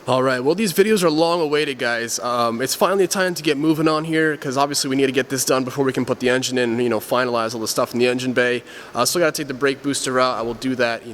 Alright, well these videos are long awaited, guys. It's finally time to get moving on here, because obviously we need to get this done before we can put the engine in, finalize all the stuff in the engine bay. Still gotta take the brake booster out. I will do that,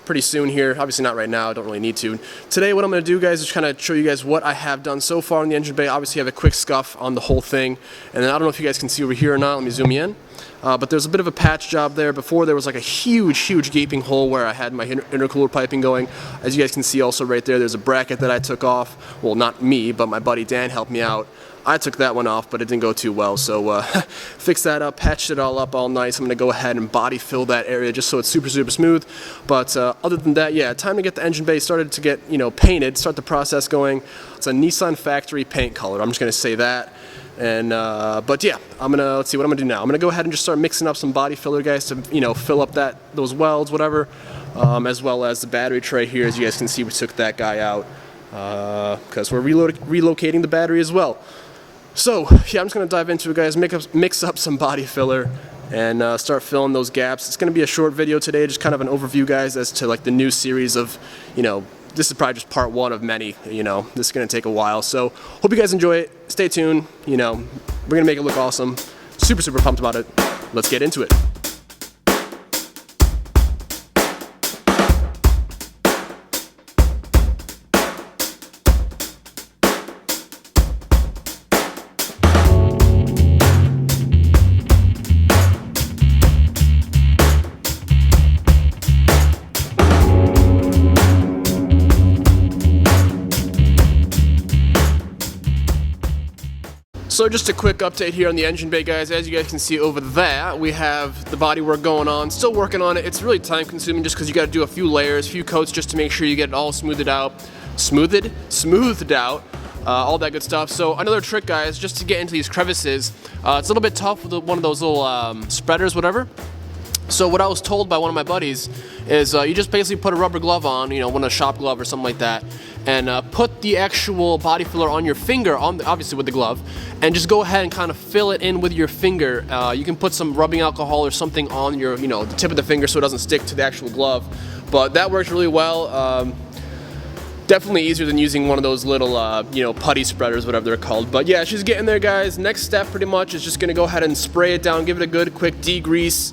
pretty soon here. Obviously not right now, I don't really need to. Today what I'm going to do, guys, is kind of show you guys what I have done so far in the engine bay. Obviously I have a quick scuff on the whole thing, and then I don't know if you guys can see over here or not. Let me zoom you in. But there's a bit of a patch job there. Before there was like a huge gaping hole where I had my intercooler piping going. As you guys can see also right there's a bracket that I took off. Well, not me, but my buddy Dan helped me out. I took that one off, but it didn't go too well, so fixed that up, patched it all up all nice. I'm going to go ahead and body fill that area just so it's super smooth. But other than that, yeah, time to get the engine bay started to get, painted, start the process going. It's a Nissan factory paint color, I'm just going to say that. And but yeah, let's see what I'm gonna do now. I'm gonna go ahead and just start mixing up some body filler, guys, to fill up those welds, whatever, as well as the battery tray here. As you guys can see, we took that guy out because we're relocating the battery as well. So yeah, I'm just gonna dive into it, guys. Mix up some body filler and start filling those gaps. It's gonna be a short video today, just kind of an overview, guys, as to like the new series of this is probably just part one of many. This is going to take a while. So hope you guys enjoy it. Stay tuned. We're going to make it look awesome. Super pumped about it. Let's get into it. So just a quick update here on the engine bay, guys. As you guys can see over there, we have the body work going on. Still working on it. It's really time consuming just because you got to do a few layers, few coats just to make sure you get it all smoothed out, all that good stuff. So another trick, guys, just to get into these crevices, it's a little bit tough with one of those little spreaders, whatever. So what I was told by one of my buddies is you just basically put a rubber glove on, a shop glove or something like that, and put the actual body filler on your finger, obviously with the glove, and just go ahead and kind of fill it in with your finger. You can put some rubbing alcohol or something on your, the tip of the finger so it doesn't stick to the actual glove. But that works really well. Definitely easier than using one of those little, putty spreaders, whatever they're called. But yeah, she's getting there, guys. Next step pretty much is just gonna go ahead and spray it down, give it a good quick degrease.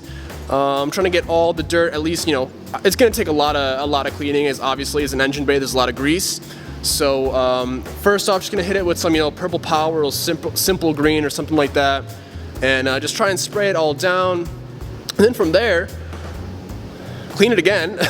I'm trying to get all the dirt, at least, it's going to take a lot of cleaning, as obviously as an engine bay there's a lot of grease. So first off, just going to hit it with some, purple power or simple green or something like that, and just try and spray it all down. And then from there, clean it again.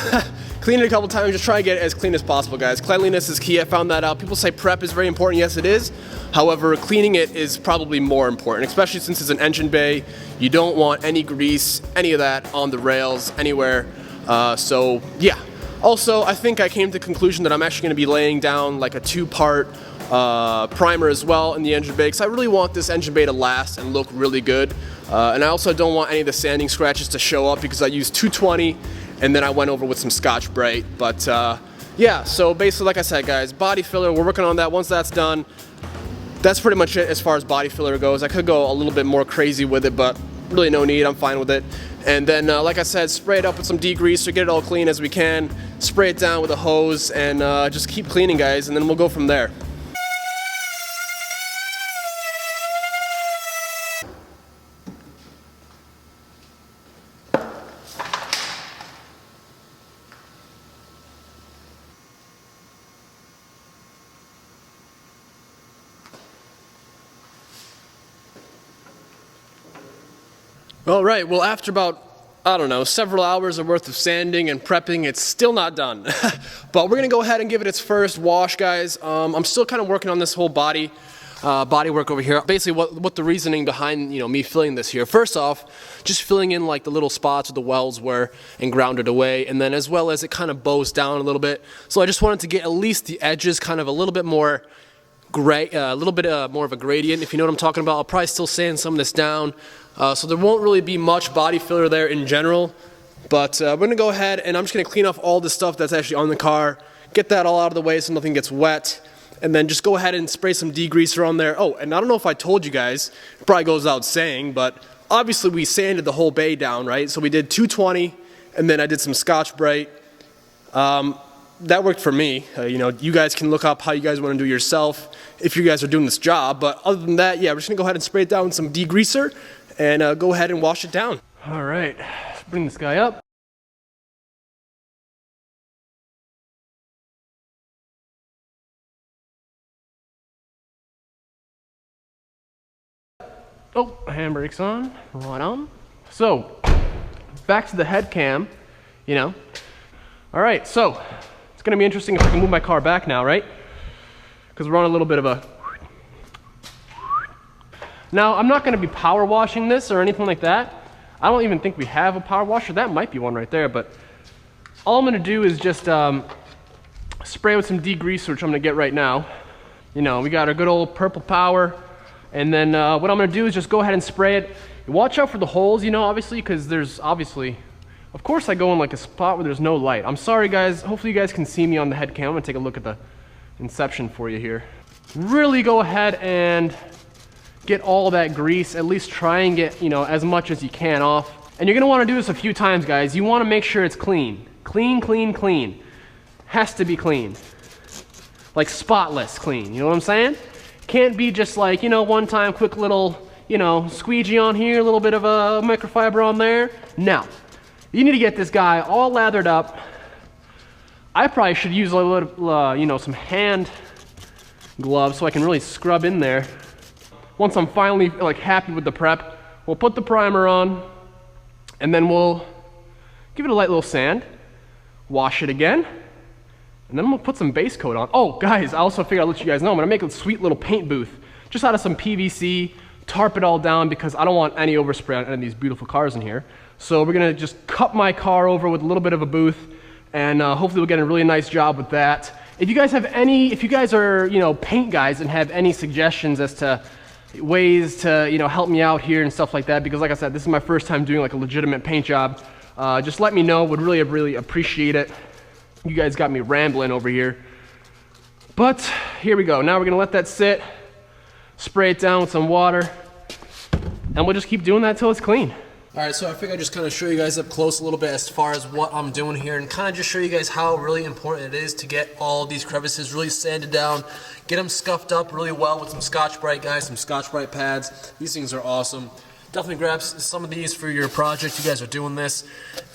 Clean it a couple times, just try and get it as clean as possible, guys. Cleanliness is key, I found that out. People say prep is very important, yes it is. However, cleaning it is probably more important, especially since it's an engine bay. You don't want any grease, any of that on the rails, anywhere. So yeah. Also, I think I came to the conclusion that I'm actually gonna be laying down like a two-part primer as well in the engine bay, because I really want this engine bay to last and look really good. And I also don't want any of the sanding scratches to show up because I used 220 and then I went over with some Scotch-Brite. But yeah, so basically, like I said, guys, body filler, we're working on that. Once that's done, that's pretty much it as far as body filler goes. I could go a little bit more crazy with it, but really no need, I'm fine with it. And then, like I said, spray it up with some degreaser, get it all clean as we can, spray it down with a hose, and just keep cleaning, guys, and then we'll go from there. All right, well, after about, I don't know, several hours worth of sanding and prepping, it's still not done. But we're gonna go ahead and give it its first wash, guys. I'm still kind of working on this whole body work over here. Basically, what the reasoning behind me filling this here. First off, just filling in like the little spots where the welds were and grounded away, and then as well as it kind of bows down a little bit. So I just wanted to get at least the edges kind of a little bit more gray, a little bit more of a gradient, if you know what I'm talking about. I'll probably still sand some of this down. So there won't really be much body filler there in general, but we're going to go ahead and I'm just going to clean off all the stuff that's actually on the car, get that all out of the way so nothing gets wet, and then just go ahead and spray some degreaser on there. Oh, and I don't know if I told you guys, it probably goes without saying, but obviously we sanded the whole bay down, right? So we did 220, and then I did some Scotch-Brite. that worked for me. You know, you guys can look up how you guys want to do yourself if you guys are doing this job. But other than that, yeah, we're just gonna go ahead and spray it down with some degreaser and go ahead and wash it down. All right, let's bring this guy up. Oh, handbrake's on, right on. So, back to the head cam, you know. All right, so, it's gonna be interesting if I can move my car back now, right? Because we're on a little bit of a... Now, I'm not gonna be power washing this or anything like that. I don't even think we have a power washer. That might be one right there, but all I'm gonna do is just spray with some degreaser, which I'm gonna get right now. You know, we got our good old purple power. And then what I'm gonna do is just go ahead and spray it. Watch out for the holes, you know, obviously, because there's obviously, of course I go in like a spot where there's no light. I'm sorry guys, hopefully you guys can see me on the head cam. I'm gonna take a look at the inception for you here. Really go ahead and get all that grease, at least try and get, you know, as much as you can off. And you're gonna wanna do this a few times, guys. You wanna make sure it's clean. Clean, clean, clean. Has to be clean. Like spotless clean, you know what I'm saying? Can't be just like, you know, one time quick little, you know, squeegee on here, a little bit of a microfiber on there. No. You need to get this guy all lathered up. I probably should use a little, you know, some hand gloves so I can really scrub in there. Once I'm finally like happy with the prep, we'll put the primer on and then we'll give it a light little sand, wash it again, and then we'll put some base coat on. Oh, guys, I also figured I'd let you guys know, I'm gonna make a sweet little paint booth, just out of some PVC, tarp it all down because I don't want any overspray on any of these beautiful cars in here. So we're gonna just cut my car over with a little bit of a booth, and hopefully we'll get a really nice job with that. If you guys have any, if you guys are, you know, paint guys and have any suggestions as to ways to, you know, help me out here and stuff like that, because like I said, this is my first time doing like a legitimate paint job, just let me know. Would really appreciate it. You guys got me rambling over here. But here we go. Now we're gonna let that sit, spray it down with some water, and we'll just keep doing that till it's clean. All right, so I figured I'd just kind of show you guys up close a little bit as far as what I'm doing here and kind of just show you guys how really important it is to get all these crevices really sanded down, get them scuffed up really well with some Scotch-Brite, guys, some Scotch-Brite pads. These things are awesome. Definitely grab some of these for your project. You guys are doing this,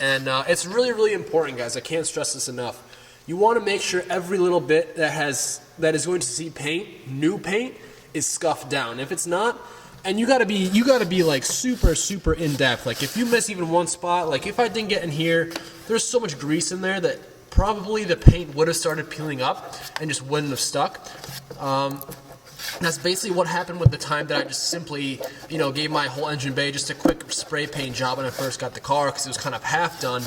and it's really important, guys. I can't stress this enough. You want to make sure every little bit that is going to see paint, new paint, is scuffed down. If it's not, and you gotta be like super in depth. Like if you miss even one spot, like if I didn't get in here, there's so much grease in there that probably the paint would have started peeling up and just wouldn't have stuck. That's basically what happened with the time that I just simply, you know, gave my whole engine bay just a quick spray paint job when I first got the car because it was kind of half done.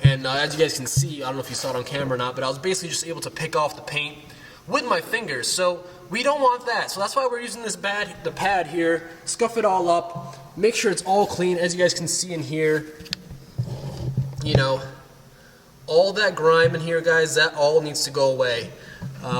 And as you guys can see, I don't know if you saw it on camera or not, but I was basically just able to pick off the paint with my fingers. So we don't want that. So that's why we're using this the pad here, scuff it all up, make sure it's all clean. As you guys can see in here, you know, all that grime in here, guys, that all needs to go away.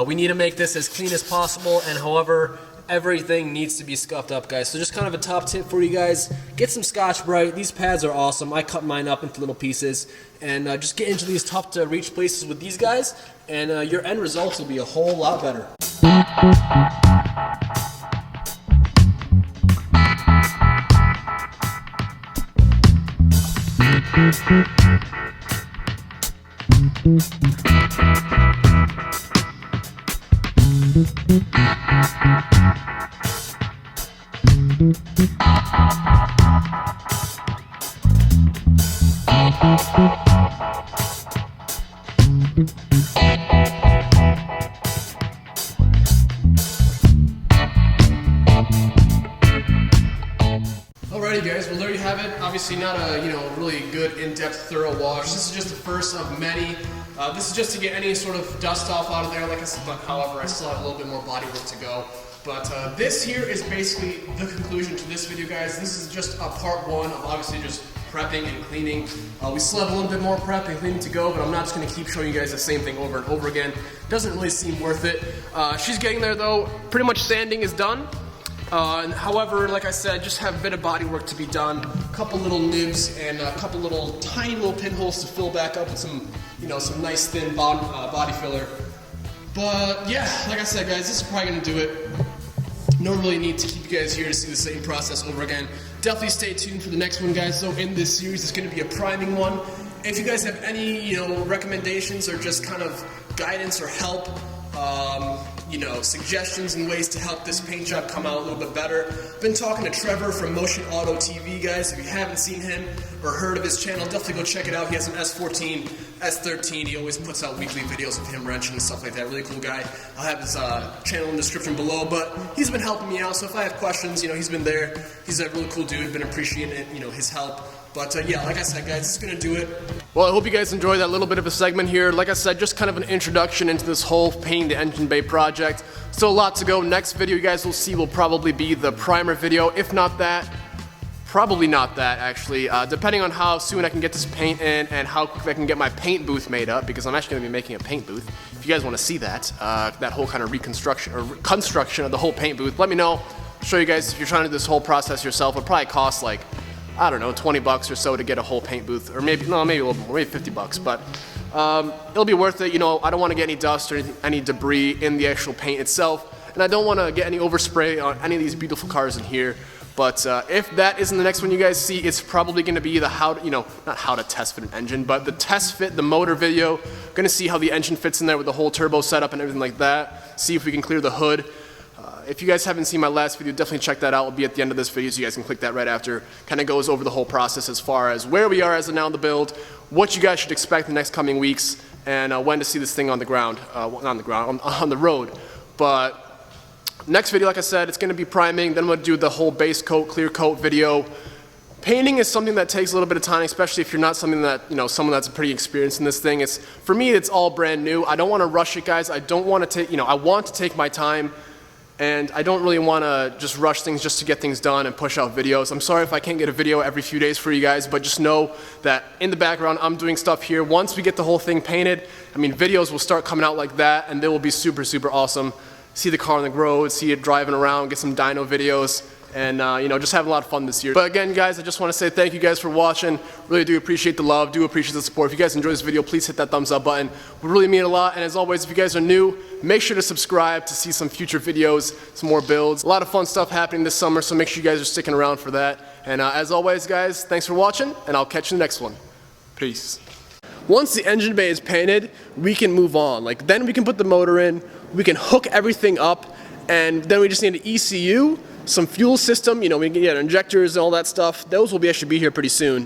We need to make this as clean as possible, and however, everything needs to be scuffed up, guys. So just kind of a top tip for you guys, get some Scotch-Brite. These pads are awesome. I cut mine up into little pieces, and just get into these tough to reach places with these guys, and your end results will be a whole lot better. Alrighty guys, well there you have it. Obviously not a really good in-depth thorough wash. This is just the first of many. This is just to get any sort of dust off out of there. Like I said, however, I still have a little bit more body work to go. But this here is basically the conclusion to this video, guys. This is just a part one of obviously just prepping and cleaning. We still have a little bit more prep and cleaning to go, but I'm not just going to keep showing you guys the same thing over and over again. Doesn't really seem worth it. She's getting there though. Pretty much sanding is done. However, like I said, just have a bit of body work to be done. A couple little nibs and a couple little tiny little pinholes to fill back up with some, you know, some nice thin body filler. But yeah, like I said, guys, this is probably gonna do it. No really need to keep you guys here to see the same process over again. Definitely stay tuned for the next one, guys. So in this series, it's going to be a priming one. If you guys have any, you know, recommendations or just kind of guidance or help, you know, suggestions and ways to help this paint job come out a little bit better. Been talking to Trevor from Motion Auto TV, guys. If you haven't seen him or heard of his channel, definitely go check it out. He has an S14, S13. He always puts out weekly videos of him wrenching and stuff like that. Really cool guy. I'll have his channel in the description below. But he's been helping me out, so if I have questions, you know, he's been there. He's a really cool dude. Been appreciating it, you know, his help. But yeah, like I said, guys, this is going to do it. Well, I hope you guys enjoyed that little bit of a segment here. Like I said, just kind of an introduction into this whole painting the engine bay project. Still a lot to go. Next video you guys will see will probably be the primer video. If not that, probably not that, actually. Depending on how soon I can get this paint in and how quickly I can get my paint booth made up, because I'm actually going to be making a paint booth. If you guys want to see that, that whole kind of reconstruction or construction of the whole paint booth, let me know. I'll show you guys if you're trying to do this whole process yourself. It'll probably cost like, I don't know, 20 bucks or so to get a whole paint booth, or maybe, no, maybe a little more, maybe 50 bucks, but it'll be worth it. You know, I don't want to get any dust or any debris in the actual paint itself, and I don't want to get any overspray on any of these beautiful cars in here. But if that isn't the next one you guys see, it's probably going to be the how to, you know, not how to test fit an engine, but the test fit the motor video. Going to see how the engine fits in there with the whole turbo setup and everything like that. See if we can clear the hood. If you guys haven't seen my last video, definitely check that out. It'll be at the end of this video, so you guys can click that right after. Kind of goes over the whole process as far as where we are as of now in the build, what you guys should expect in the next coming weeks, and when to see this thing on the ground, not on the ground, on the road. But next video, like I said, it's going to be priming. Then we'll do the whole base coat, clear coat video. Painting is something that takes a little bit of time, especially if you're not something that, you know, someone that's pretty experienced in this thing. It's, for me, it's all brand new. I don't want to rush it, guys. I don't want to take, you know, I want to take my time. And I don't really want to just rush things just to get things done and push out videos. I'm sorry if I can't get a video every few days for you guys, but just know that in the background I'm doing stuff here. Once we get the whole thing painted, I mean, videos will start coming out like that, and they will be super, super awesome. See the car on the road, see it driving around, get some dyno videos, and you know, just have a lot of fun this year. But again, guys, I just want to say thank you guys for watching. Really do appreciate the love, do appreciate the support. If you guys enjoyed this video, please hit that thumbs up button. It would really mean a lot. And as always, if you guys are new, make sure to subscribe to see some future videos, some more builds. A lot of fun stuff happening this summer, so make sure you guys are sticking around for that. And as always, guys, thanks for watching, and I'll catch you in the next one. Peace. Once the engine bay is painted, we can move on. Like, then we can put the motor in, we can hook everything up, and then we just need an ECU, some fuel system, you know, we can get injectors and all that stuff. Those will actually be here pretty soon.